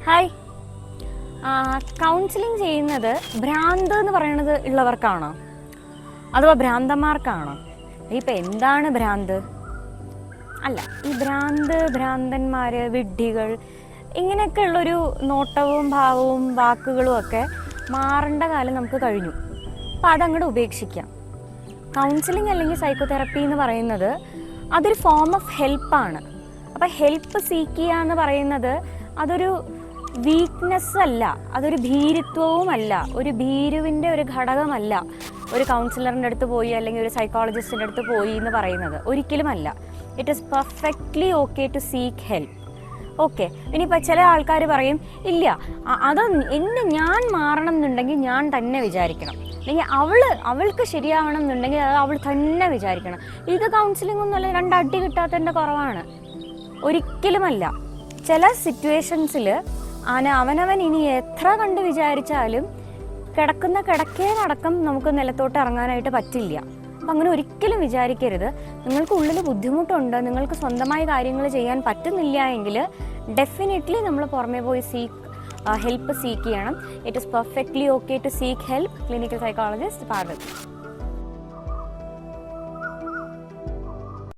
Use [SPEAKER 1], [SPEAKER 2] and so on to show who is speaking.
[SPEAKER 1] Hi. Counselling ചെയ്യുന്നത് ഭ്രാന്ത് എന്ന് പറയുന്നത് ഉള്ളവർക്കാണോ അഥവാ ഭ്രാന്തന്മാർക്കാണോ? ഇപ്പം എന്താണ് ഭ്രാന്ത്? അല്ല, ഈ ഭ്രാന്തന്മാർ, വിഡ്ഢികൾ, ഇങ്ങനെയൊക്കെ ഉള്ളൊരു നോട്ടവും ഭാവവും വാക്കുകളും ഒക്കെ മാറേണ്ട കാലം നമുക്ക് കഴിഞ്ഞു. അപ്പം അതങ്ങോട്ട് ഉപേക്ഷിക്കാം. കൗൺസിലിംഗ് അല്ലെങ്കിൽ സൈക്കോതെറപ്പി എന്ന് പറയുന്നത് അതൊരു ഫോം ഓഫ് ഹെൽപ്പാണ്. അപ്പം ഹെൽപ്പ് സീക്ക് ചെയ്യുക എന്ന് പറയുന്നത് അതൊരു വീക്ക്നെസ് അല്ല, അതൊരു ഭീരുത്വവുമല്ല, ഒരു ഭീരുവിൻ്റെ ഒരു ഘടകമല്ല. ഒരു കൗൺസിലറിൻ്റെ അടുത്ത് പോയി അല്ലെങ്കിൽ ഒരു സൈക്കോളജിസ്റ്റിൻ്റെ അടുത്ത് പോയി എന്ന് പറയുന്നത് ഒരിക്കലുമല്ല. It is perfectly okay to seek help. Okay, ഇനിയിപ്പോൾ ചില ആൾക്കാർ പറയും ഇല്ല, അത് ഞാൻ മാറണം എന്നുണ്ടെങ്കിൽ ഞാൻ തന്നെ വിചാരിക്കണം, അല്ലെങ്കിൽ അവൾക്ക് ശരിയാവണം എന്നുണ്ടെങ്കിൽ അത് അവൾ തന്നെ വിചാരിക്കണം. ഇത് കൗൺസിലിംഗ് ഒന്നുമല്ല, രണ്ടടി കിട്ടാത്തതിൻ്റെ കുറവാണ്, ഒരിക്കലുമല്ല. ചില സിറ്റുവേഷൻസിൽ അവനവൻ ഇനി എത്ര കണ്ട് വിചാരിച്ചാലും കിടക്കുന്ന കിടക്കയിലടക്കം നമുക്ക് നിലത്തോട്ട് ഇറങ്ങാനായിട്ട് പറ്റില്ല. അപ്പം അങ്ങനെ ഒരിക്കലും വിചാരിക്കരുത്. നിങ്ങൾക്ക് ഉള്ളിൽ ബുദ്ധിമുട്ടുണ്ട്, നിങ്ങൾക്ക് സ്വന്തമായി കാര്യങ്ങൾ ചെയ്യാൻ പറ്റുന്നില്ല എങ്കിൽ ഡെഫിനറ്റ്ലി നമ്മൾ പുറമെ പോയി ഹെൽപ്പ് സീക്ക് ചെയ്യണം. It is perfectly okay to seek help. Clinical psychologist Parvathi.